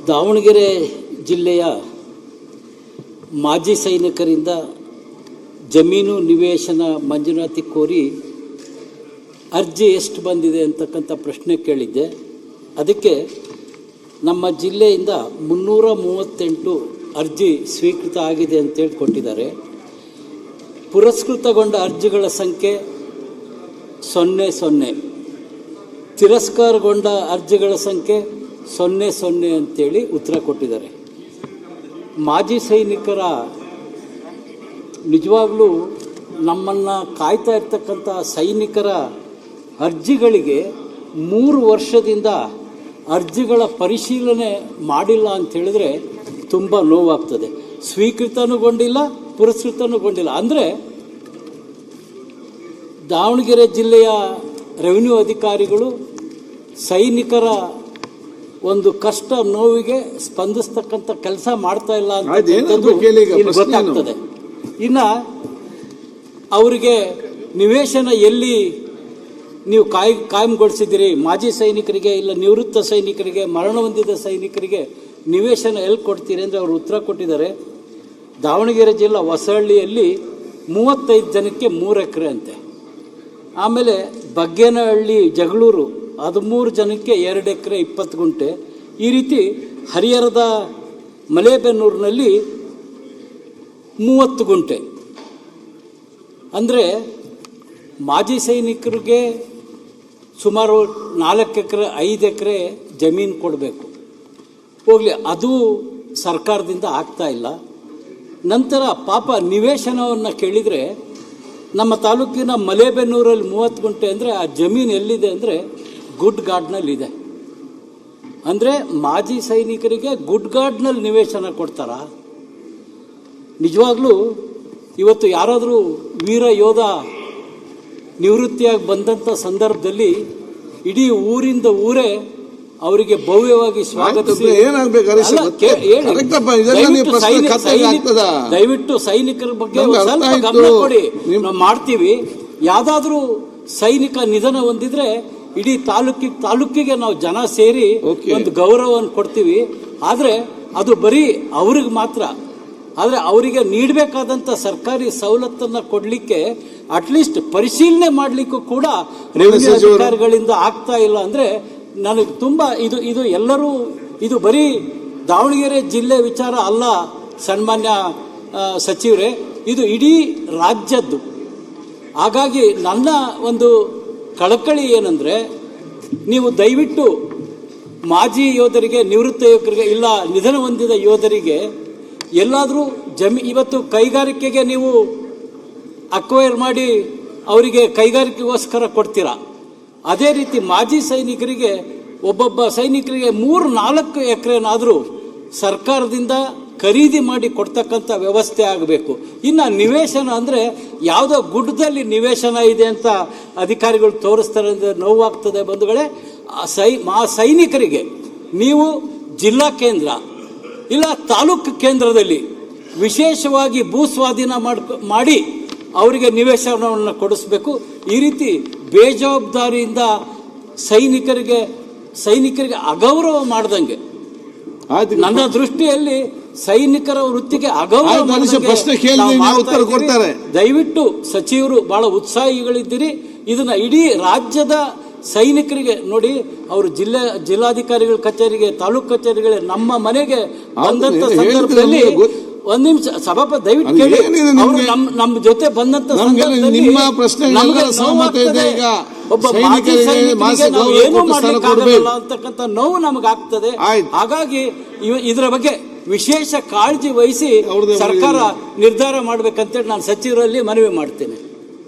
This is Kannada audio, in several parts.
ದಾವಣಗೆರೆ ಜಿಲ್ಲೆಯ ಮಾಜಿ ಸೈನಿಕರಿಂದ ಜಮೀನು ನಿವೇಶನ ಮಂಜೂರಾತಿ ಕೋರಿ ಅರ್ಜಿ ಎಷ್ಟು ಬಂದಿದೆ ಅಂತಕ್ಕಂಥ ಪ್ರಶ್ನೆ ಕೇಳಿದ್ದೆ. ಅದಕ್ಕೆ ನಮ್ಮ ಜಿಲ್ಲೆಯಿಂದ 338 ಅರ್ಜಿ ಸ್ವೀಕೃತ ಆಗಿದೆ ಅಂತೇಳಿ ಕೊಟ್ಟಿದ್ದಾರೆ. ಪುರಸ್ಕೃತಗೊಂಡ ಅರ್ಜಿಗಳ ಸಂಖ್ಯೆ 00, ತಿರಸ್ಕಾರಗೊಂಡ ಅರ್ಜಿಗಳ ಸಂಖ್ಯೆ 00 ಅಂತೇಳಿ ಉತ್ತರ ಕೊಟ್ಟಿದ್ದಾರೆ. ಮಾಜಿ ಸೈನಿಕರ ನಿಜವಾಗ್ಲೂ ನಮ್ಮನ್ನು ಕಾಯ್ತಾ ಇರ್ತಕ್ಕಂಥ ಸೈನಿಕರ ಅರ್ಜಿಗಳಿಗೆ 3 ವರ್ಷದಿಂದ ಅರ್ಜಿಗಳ ಪರಿಶೀಲನೆ ಮಾಡಿಲ್ಲ ಅಂತ ಹೇಳಿದ್ರೆ ತುಂಬ ನೋವಾಗ್ತದೆ. ಸ್ವೀಕೃತನೂಗೊಂಡಿಲ್ಲ, ಪುರಸ್ಕೃತನೂಗೊಂಡಿಲ್ಲ. ಅಂದರೆ ದಾವಣಗೆರೆ ಜಿಲ್ಲೆಯ ರೆವಿನ್ಯೂ ಅಧಿಕಾರಿಗಳು ಸೈನಿಕರ ಒಂದು ಕಷ್ಟ ನೋವಿಗೆ ಸ್ಪಂದಿಸ್ತಕ್ಕಂಥ ಕೆಲಸ ಮಾಡ್ತಾ ಇಲ್ಲ ಅಂತ ಗೊತ್ತಾಗ್ತದೆ. ಇನ್ನು ಅವರಿಗೆ ನಿವೇಶನ ಎಲ್ಲಿ ನೀವು ಕಾಯಂಗೊಳಿಸಿದ್ದೀರಿ, ಮಾಜಿ ಸೈನಿಕರಿಗೆ ಇಲ್ಲ ನಿವೃತ್ತ ಸೈನಿಕರಿಗೆ, ಮರಣ ಹೊಂದಿದ ಸೈನಿಕರಿಗೆ ನಿವೇಶನ ಎಲ್ಲಿ ಕೊಡ್ತೀರಿ ಅಂದರೆ ಅವರು ಉತ್ತರ ಕೊಟ್ಟಿದ್ದಾರೆ. ದಾವಣಗೆರೆ ಜಿಲ್ಲಾ ಹೊಸಹಳ್ಳಿಯಲ್ಲಿ 35 ಜನಕ್ಕೆ 3 ಎಕರೆ ಅಂತೆ. ಆಮೇಲೆ ಬಗ್ಗೇನಹಳ್ಳಿ ಜಗಳೂರು 13 ಜನಕ್ಕೆ 2 ಎಕರೆ 20 ಗುಂಟೆ. ಈ ರೀತಿ ಹರಿಹರದ ಮಲೇಬೆನ್ನೂರಿನಲ್ಲಿ 30 ಗುಂಟೆ. ಅಂದರೆ ಮಾಜಿ ಸೈನಿಕರಿಗೆ ಸುಮಾರು 4 ಎಕರೆ 5 ಎಕರೆ ಜಮೀನು ಕೊಡಬೇಕು. ಹೋಗಲಿ, ಅದು ಸರ್ಕಾರದಿಂದ ಆಗ್ತಾ ಇಲ್ಲ. ನಂತರ ಪಾಪ ನಿವೇಶನವನ್ನು ಕೇಳಿದರೆ ನಮ್ಮ ತಾಲೂಕಿನ ಮಲೇಬೆನ್ನೂರಲ್ಲಿ 30 ಗುಂಟೆ ಅಂದರೆ ಆ ಜಮೀನು ಎಲ್ಲಿದೆ ಅಂದರೆ ಗುಡ್ ಗಾರ್ಡ್ನಲ್ಲಿದೆ. ಅಂದರೆ ಮಾಜಿ ಸೈನಿಕರಿಗೆ ಗುಡ್ ಗಾರ್ಡ್ನಲ್ಲಿ ನಿವೇಶನ ಕೊಡ್ತಾರ? ನಿಜವಾಗ್ಲೂ ಇವತ್ತು ಯಾರಾದರೂ ವೀರ ಯೋಧ ನಿವೃತ್ತಿಯಾಗಿ ಬಂದಂಥ ಸಂದರ್ಭದಲ್ಲಿ ಇಡೀ ಊರಿಂದ ಊರೇ ಅವರಿಗೆ ಭವ್ಯವಾಗಿ ಸ್ವಾಗತಿಸಿ ದಯವಿಟ್ಟು ಸೈನಿಕರ ಬಗ್ಗೆ ಸ್ವಲ್ಪ ಗಮನ ಕೊಡಿ. ನಾವು ಮಾಡ್ತೀವಿ. ಯಾವುದಾದ್ರೂ ಸೈನಿಕ ನಿಧನ ಹೊಂದಿದ್ರೆ ಇಡೀ ತಾಲೂಕಿಗೆ ನಾವು ಜನ ಸೇರಿ ಒಂದು ಗೌರವವನ್ನು ಕೊಡ್ತೀವಿ. ಆದರೆ ಅದು ಬರೀ ಅವ್ರಿಗೆ ಮಾತ್ರ. ಆದರೆ ಅವರಿಗೆ ನೀಡಬೇಕಾದಂಥ ಸರ್ಕಾರಿ ಸವಲತ್ತನ್ನು ಕೊಡಲಿಕ್ಕೆ ಅಟ್ಲೀಸ್ಟ್ ಪರಿಶೀಲನೆ ಮಾಡಲಿಕ್ಕೂ ಕೂಡ ರೆವಿನ್ಯೂ ಅಧಿಕಾರಿಗಳಿಂದ ಆಗ್ತಾ ಇಲ್ಲ. ಅಂದರೆ ನನಗೆ ತುಂಬ ಇದು ಎಲ್ಲರೂ, ಇದು ಬರೀ ದಾವಣಗೆರೆ ಜಿಲ್ಲೆ ವಿಚಾರ ಅಲ್ಲ ಸನ್ಮಾನ್ಯ ಸಚಿವರೇ, ಇದು ಇಡೀ ರಾಜ್ಯದ್ದು. ಹಾಗಾಗಿ ನನ್ನ ಒಂದು ಕಳಕಳಿ ಏನಂದರೆ, ನೀವು ದಯವಿಟ್ಟು ಮಾಜಿ ಯೋಧರಿಗೆ, ನಿವೃತ್ತ ಯುವಕರಿಗೆ, ಇಲ್ಲ ನಿಧನ ಹೊಂದಿದ ಯೋಧರಿಗೆ ಎಲ್ಲಾದರೂ ಇವತ್ತು ಕೈಗಾರಿಕೆಗೆ ನೀವು ಅಕ್ವೈರ್ ಮಾಡಿ ಅವರಿಗೆ ಕೈಗಾರಿಕೆಗೋಸ್ಕರ ಕೊಡ್ತೀರಾ. ಅದೇ ರೀತಿ ಮಾಜಿ ಸೈನಿಕರಿಗೆ, ಒಬ್ಬೊಬ್ಬ ಸೈನಿಕರಿಗೆ 3-4 ಎಕರೆನಾದರೂ ಸರ್ಕಾರದಿಂದ ಖರೀದಿ ಮಾಡಿ ಕೊಡ್ತಕ್ಕಂಥ ವ್ಯವಸ್ಥೆ ಆಗಬೇಕು. ಇನ್ನು ನಿವೇಶನ ಅಂದರೆ ಯಾವುದೋ ಗುಡ್ಡದಲ್ಲಿ ನಿವೇಶನ ಇದೆ ಅಂತ ಅಧಿಕಾರಿಗಳು ತೋರಿಸ್ತಾರೆ ಅಂದರೆ ನೋವಾಗ್ತದೆ ಬಂಧುಗಳೇ. ಆ ಸೈನಿಕರಿಗೆ ನೀವು ಜಿಲ್ಲಾ ಕೇಂದ್ರ ಇಲ್ಲ ತಾಲೂಕು ಕೇಂದ್ರದಲ್ಲಿ ವಿಶೇಷವಾಗಿ ಭೂ ಸ್ವಾಧೀನ ಮಾಡಿ ಅವರಿಗೆ ನಿವೇಶನವನ್ನು ಕೊಡಿಸ್ಬೇಕು. ಈ ರೀತಿ ಬೇಜವಾಬ್ದಾರಿಯಿಂದ ಸೈನಿಕರಿಗೆ ಅಗೌರವ ಮಾಡ್ದಂಗೆ, ನನ್ನ ದೃಷ್ಟಿಯಲ್ಲಿ ಸೈನಿಕರ ವೃತ್ತಿಗೆ ಅಗೌರವ ಮಾಡ್ದಂಗೆ. ದಯವಿಟ್ಟು ಸಚಿವರು ಬಹಳ ಉತ್ಸಾಹಿಗಳಿದ್ದೀರಿ. ಇದನ್ನ ಇಡೀ ರಾಜ್ಯದ ಸೈನಿಕರಿಗೆ ನೋಡಿ, ಅವರು ಜಿಲ್ಲಾಧಿಕಾರಿಗಳ ಕಚೇರಿಗೆ, ತಾಲೂಕು ಕಚೇರಿಗಳೇ ನಮ್ಮ ಮನೆಗೆ ಬಂದಂತ ಸಂದರ್ಭದಲ್ಲಿ ಒಂದು ನಿಮಿಷ ಸಭಾಪತಿ ದಯವಿಟ್ಟು ಕೇಳಿ, ಅವರು ನಮ್ಮ ಜೊತೆ ಬಂದಂತ ಸಂದರ್ಭದಲ್ಲಿ ಒಬ್ಬ ಮಾಜಿ ಸೈನಿಕರಿಗೆ ಏನು ಮಾಡ್ಲಿಕ್ಕಾಗಲ್ಲ ಅಂತಕ್ಕಂಥ ನೋವು ನಮಗಾಗ್ತದೆ. ಹಾಗಾಗಿ ಇದರ ಬಗ್ಗೆ ವಿಶೇಷ ಕಾಳಜಿ ವಹಿಸಿ ಸರ್ಕಾರ ನಿರ್ಧಾರ ಮಾಡ್ಬೇಕಂತೇಳಿ ನಾನು ಸಚಿವರಲ್ಲಿ ಮನವಿ ಮಾಡ್ತೇನೆ.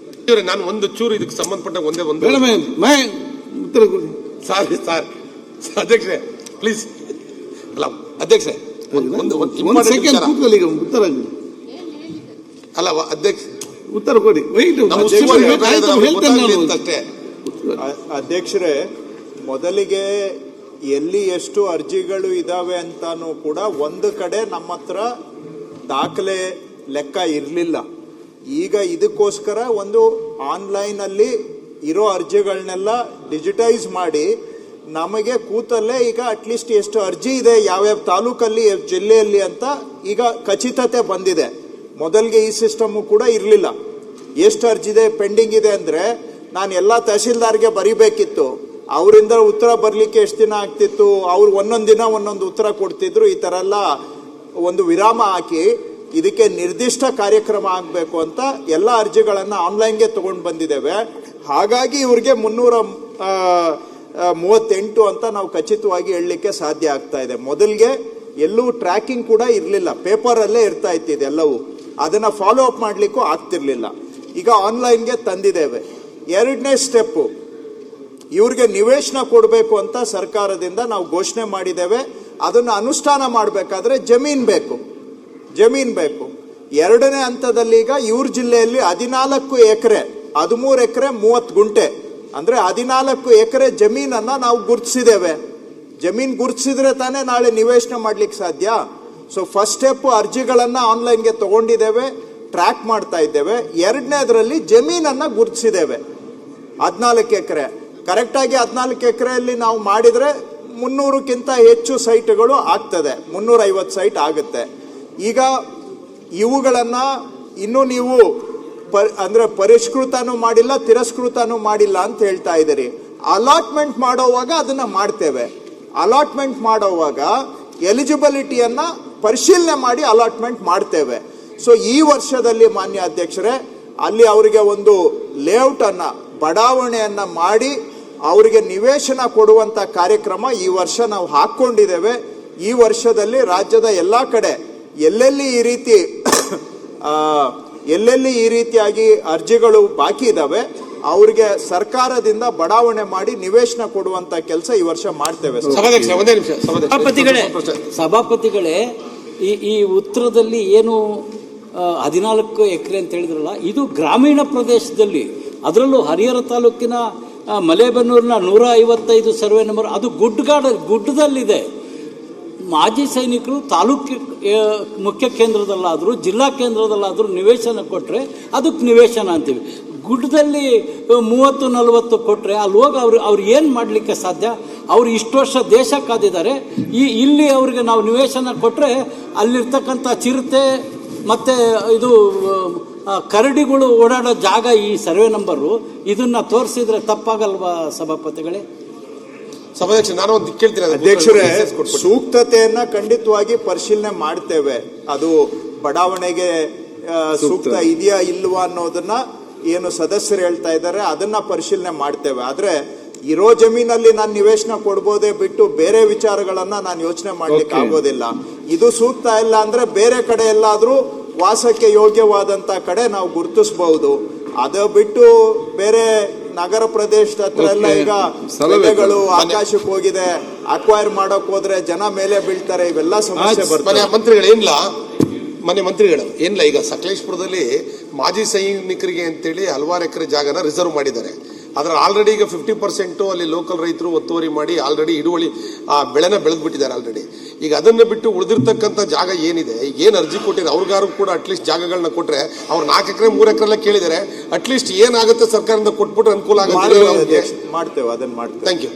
ನಾನು ಒಂದು ಚೂರು ಇದಕ್ಕೆ ಸಂಬಂಧಪಟ್ಟ ಒಂದೇ ಅಧ್ಯಕ್ಷರೇ ಪ್ಲೀಸ್, ಅಲ್ಲ ಅಧ್ಯಕ್ಷರೇ ಅಲ್ಲ ಅಧ್ಯಕ್ಷ ಉತ್ತರ ಕೊಡಿ. ಅಧ್ಯಕ್ಷರೇ, ಮೊದಲಿಗೆ ಎಲ್ಲಿ ಎಷ್ಟು ಅರ್ಜಿಗಳು ಇದಾವೆ ಅಂತಾನು ಕೂಡ ಒಂದು ಕಡೆ ನಮ್ಮ ಹತ್ರ ದಾಖಲೆ ಲೆಕ್ಕ ಇರಲಿಲ್ಲ. ಈಗ ಇದಕ್ಕೋಸ್ಕರ ಒಂದು ಆನ್ಲೈನ್ ಅಲ್ಲಿ ಇರೋ ಅರ್ಜಿಗಳನ್ನೆಲ್ಲ ಡಿಜಿಟೈಸ್ ಮಾಡಿ ನಮಗೆ ಕೂತಲ್ಲೇ ಈಗ ಅಟ್ಲೀಸ್ಟ್ ಎಷ್ಟು ಅರ್ಜಿ ಇದೆ ಯಾವ್ಯಾವ ತಾಲೂಕಲ್ಲಿ ಜಿಲ್ಲೆಯಲ್ಲಿ ಅಂತ ಈಗ ಖಚಿತತೆ ಬಂದಿದೆ. ಮೊದಲಿಗೆ ಈ ಸಿಸ್ಟಮು ಕೂಡ ಇರಲಿಲ್ಲ. ಎಷ್ಟು ಅರ್ಜಿ ಇದೆ ಪೆಂಡಿಂಗ್ ಇದೆ ಅಂದರೆ ನಾನು ಎಲ್ಲ ತಹಸೀಲ್ದಾರ್ಗೆ ಬರಿಬೇಕಿತ್ತು, ಅವರಿಂದ ಉತ್ತರ ಬರಲಿಕ್ಕೆ ಎಷ್ಟು ದಿನ ಆಗ್ತಿತ್ತು, ಅವ್ರು ಒಂದೊಂದು ದಿನ ಒಂದೊಂದು ಉತ್ತರ ಕೊಡ್ತಿದ್ರು. ಈ ಥರ ಎಲ್ಲ ಒಂದು ವಿರಾಮ ಹಾಕಿ ಇದಕ್ಕೆ ನಿರ್ದಿಷ್ಟ ಕಾರ್ಯಕ್ರಮ ಆಗಬೇಕು ಅಂತ ಎಲ್ಲ ಅರ್ಜಿಗಳನ್ನು ಆನ್ಲೈನ್ಗೆ ತೊಗೊಂಡು ಬಂದಿದ್ದೇವೆ. ಹಾಗಾಗಿ ಇವ್ರಿಗೆ 338 ಅಂತ ನಾವು ಖಚಿತವಾಗಿ ಹೇಳಲಿಕ್ಕೆ ಸಾಧ್ಯ ಆಗ್ತಾ ಇದೆ. ಮೊದಲಿಗೆ ಎಲ್ಲೂ ಟ್ರ್ಯಾಕಿಂಗ್ ಕೂಡ ಇರಲಿಲ್ಲ, ಪೇಪರಲ್ಲೇ ಇರ್ತಾ ಇತ್ತು ಇದೆಲ್ಲವೂ. ಅದನ್ನು ಫಾಲೋ ಅಪ್ ಮಾಡಲಿಕ್ಕೂ ಆಗ್ತಿರ್ಲಿಲ್ಲ. ಈಗ ಆನ್ಲೈನ್ಗೆ ತಂದಿದ್ದೇವೆ. ಎರಡನೇ ಸ್ಟೆಪ್ಪು, ಇವ್ರಿಗೆ ನಿವೇಶನ ಕೊಡಬೇಕು ಅಂತ ಸರ್ಕಾರದಿಂದ ನಾವು ಘೋಷಣೆ ಮಾಡಿದ್ದೇವೆ. ಅದನ್ನು ಅನುಷ್ಠಾನ ಮಾಡಬೇಕಾದ್ರೆ ಜಮೀನು ಬೇಕು. ಎರಡನೇ ಹಂತದಲ್ಲಿ ಈಗ ಇವ್ರ ಜಿಲ್ಲೆಯಲ್ಲಿ 14 ಎಕರೆ 13 ಎಕರೆ 30 ಗುಂಟೆ ಅಂದರೆ 14 ಎಕರೆ ಜಮೀನನ್ನು ನಾವು ಗುರುತಿಸಿದ್ದೇವೆ. ಜಮೀನು ಗುರುತಿಸಿದ್ರೆ ತಾನೇ ನಾಳೆ ನಿವೇಶನ ಮಾಡ್ಲಿಕ್ಕೆ ಸಾಧ್ಯ. ಸೊ ಫಸ್ಟ್ ಸ್ಟೆಪ್ ಅರ್ಜಿಗಳನ್ನು ಆನ್ಲೈನ್ಗೆ ತಗೊಂಡಿದ್ದೇವೆ, ಟ್ರ್ಯಾಕ್ ಮಾಡ್ತಾ ಇದ್ದೇವೆ. ಎರಡನೇದರಲ್ಲಿ ಜಮೀನನ್ನು ಗುರುತಿಸಿದ್ದೇವೆ 14 ಎಕರೆ. ಕರೆಕ್ಟಾಗಿ 14 ಎಕರೆಯಲ್ಲಿ ನಾವು ಮಾಡಿದರೆ 300ಕ್ಕಿಂತ ಹೆಚ್ಚು ಸೈಟ್ಗಳು ಆಗ್ತದೆ, 350 ಸೈಟ್ ಆಗುತ್ತೆ. ಈಗ ಇವುಗಳನ್ನು ಇನ್ನೂ ನೀವು ಅಂದರೆ ಪರಿಷ್ಕೃತನೂ ಮಾಡಿಲ್ಲ, ತಿರಸ್ಕೃತನೂ ಮಾಡಿಲ್ಲ ಅಂತ ಹೇಳ್ತಾ ಇದ್ದೀರಿ. ಅಲಾಟ್ಮೆಂಟ್ ಮಾಡೋವಾಗ ಅದನ್ನು ಮಾಡ್ತೇವೆ. ಅಲಾಟ್ಮೆಂಟ್ ಮಾಡೋವಾಗ ಎಲಿಜಿಬಿಲಿಟಿಯನ್ನು ಪರಿಶೀಲನೆ ಮಾಡಿ ಅಲಾಟ್ಮೆಂಟ್ ಮಾಡ್ತೇವೆ. ಸೊ ಈ ವರ್ಷದಲ್ಲಿ ಮಾನ್ಯ ಅಧ್ಯಕ್ಷರೇ, ಅಲ್ಲಿ ಅವರಿಗೆ ಒಂದು ಲೇಔಟನ್ನು ಬಡಾವಣೆಯನ್ನು ಮಾಡಿ ಅವರಿಗೆ ನಿವೇಶನ ಕೊಡುವಂಥ ಕಾರ್ಯಕ್ರಮ ಈ ವರ್ಷ ನಾವು ಹಾಕ್ಕೊಂಡಿದ್ದೇವೆ. ಈ ವರ್ಷದಲ್ಲಿ ರಾಜ್ಯದ ಎಲ್ಲ ಕಡೆ ಎಲ್ಲೆಲ್ಲಿ ಈ ರೀತಿಯಾಗಿ ಅರ್ಜಿಗಳು ಬಾಕಿ ಇದ್ದಾವೆ ಅವ್ರಿಗೆ ಸರ್ಕಾರದಿಂದ ಬಡಾವಣೆ ಮಾಡಿ ನಿವೇಶನ ಕೊಡುವಂತ ಕೆಲಸ ಈ ವರ್ಷ ಮಾಡ್ತೇವೆ. ಸಭಾಪತಿಗಳೇ, ಈ ಉತ್ತರದಲ್ಲಿ ಏನು 14 ಎಕರೆ ಅಂತ ಹೇಳಿದ್ರಲ್ಲ, ಇದು ಗ್ರಾಮೀಣ ಪ್ರದೇಶದಲ್ಲಿ, ಅದರಲ್ಲೂ ಹರಿಹರ ತಾಲೂಕಿನ ಮಲೇಬೆನ್ನೂರಿನ 155 ಸರ್ವೆ ನಂಬರ್, ಅದು ಗುಡ್ಡದಲ್ಲಿದೆ. ಮಾಜಿ ಸೈನಿಕರು ತಾಲೂಕು ಮುಖ್ಯ ಕೇಂದ್ರದಲ್ಲಾದರೂ ಜಿಲ್ಲಾ ಕೇಂದ್ರದಲ್ಲಾದರೂ ನಿವೇಶನ ಕೊಟ್ಟರೆ ಅದಕ್ಕೆ ನಿವೇಶನ ಅಂತೀವಿ. ಗುಡ್ಡದಲ್ಲಿ 30-40 ಕೊಟ್ಟರೆ ಅಲ್ಲಿ ಹೋಗಿ ಅವ್ರು ಏನು ಮಾಡಲಿಕ್ಕೆ ಸಾಧ್ಯ? ಅವ್ರು ಇಷ್ಟು ವರ್ಷ ದೇಶ ಕಾದಿದ್ದಾರೆ. ಇಲ್ಲಿ ಅವ್ರಿಗೆ ನಾವು ನಿವೇಶನ ಕೊಟ್ಟರೆ ಅಲ್ಲಿರ್ತಕ್ಕಂಥ ಚಿರತೆ ಮತ್ತು ಇದು ಕರಡಿಗಳು ಓಡಾಡೋ ಜಾಗ ಈ ಸರ್ವೆ ನಂಬರು, ಇದನ್ನು ತೋರಿಸಿದ್ರೆ ತಪ್ಪಾಗಲ್ವಾ ಸಭಾಪತಿಗಳೇ? ನಾನು ಒಂದು ಕೇಳ್ತೀನಿ ಅಧ್ಯಕ್ಷರೇ, ಸೂಕ್ತತೆಯನ್ನ ಖಂಡಿತವಾಗಿ ಪರಿಶೀಲನೆ ಮಾಡ್ತೇವೆ. ಅದು ಬಡಾವಣೆಗೆ ಸೂಕ್ತ ಇದೆಯಾ ಇಲ್ವಾ ಅನ್ನೋದನ್ನ ಏನು ಸದಸ್ಯರು ಹೇಳ್ತಾ ಇದ್ದಾರೆ ಅದನ್ನ ಪರಿಶೀಲನೆ ಮಾಡ್ತೇವೆ. ಆದ್ರೆ ಇರೋ ಜಮೀನಲ್ಲಿ ನಾನು ನಿವೇಶನ ಕೊಡ್ಬೋದೇ ಬಿಟ್ಟು ಬೇರೆ ವಿಚಾರಗಳನ್ನ ನಾನು ಯೋಚನೆ ಮಾಡ್ಲಿಕ್ಕೆ ಆಗೋದಿಲ್ಲ. ಇದು ಸೂಕ್ತ ಇಲ್ಲ ಅಂದ್ರೆ ಬೇರೆ ಕಡೆ ಎಲ್ಲಾದ್ರೂ ವಾಸಕ್ಕೆ ಯೋಗ್ಯವಾದಂತ ಕಡೆ ನಾವು ಗುರುತಿಸಬಹುದು. ಅದು ಬಿಟ್ಟು ಬೇರೆ ನಗರ ಪ್ರದೇಶದ ಹತ್ರ ಎಲ್ಲ ಈಗ ಬೆಳೆಗಳು ಆಕಾಶಕ್ಕೆ ಹೋಗಿದೆ, ಅಕ್ವೈರ್ ಮಾಡಕ್ ಹೋದ್ರೆ ಜನ ಮೇಲೆ ಬೀಳ್ತಾರೆ, ಇವೆಲ್ಲ ಸಮಸ್ಯೆ ಬರ್ತದೆ. ಮಂತ್ರಿಗಳು ಏನಿಲ್ಲ, ಈಗ ಸಕಲೇಶ್ಪುರದಲ್ಲಿ ಮಾಜಿ ಸೈನಿಕರಿಗೆ ಅಂತೇಳಿ ಹಲವಾರು ಎಕರೆ ಜಾಗನ ರಿಸರ್ವ್ ಮಾಡಿದ್ದಾರೆ. ಅದರ ಆಲ್ರೆಡಿ ಈಗ 50% ಅಲ್ಲಿ ಲೋಕಲ್ ರೈತರು ಒತ್ತುವರಿ ಮಾಡಿ ಆಲ್ರೆಡಿ ಹಿಡುವಳಿ ಬೆಳೆನ ಬೆಳೆದ್ಬಿಟ್ಟಿದ್ದಾರೆ ಆಲ್ರೆಡಿ. ಈಗ ಅದನ್ನ ಬಿಟ್ಟು ಉಳಿದಿರ್ತಕ್ಕಂಥ ಜಾಗ ಏನಿದೆ, ಏನು ಅರ್ಜಿ ಕೊಟ್ಟಿದ್ದಾರೆ ಅವ್ರಿಗಾರು ಕೂಡ ಅಟ್ಲೀಸ್ಟ್ ಜಾಗಗಳನ್ನ ಕೊಟ್ರೆ, ಅವ್ರು 4 ಎಕರೆ 3 ಎಕರೆ ಎಲ್ಲ ಕೇಳಿದ್ದಾರೆ, ಅಟ್ಲೀಸ್ಟ್ ಏನಾಗುತ್ತೆ ಸರ್ಕಾರದಿಂದ ಕೊಟ್ಬಿಟ್ರೆ ಅನುಕೂಲ ಆಗುತ್ತೆ. ಮಾಡ್ತೇವೆ, ಅದನ್ನ ಮಾಡ್ತೇವೆ. Thank you.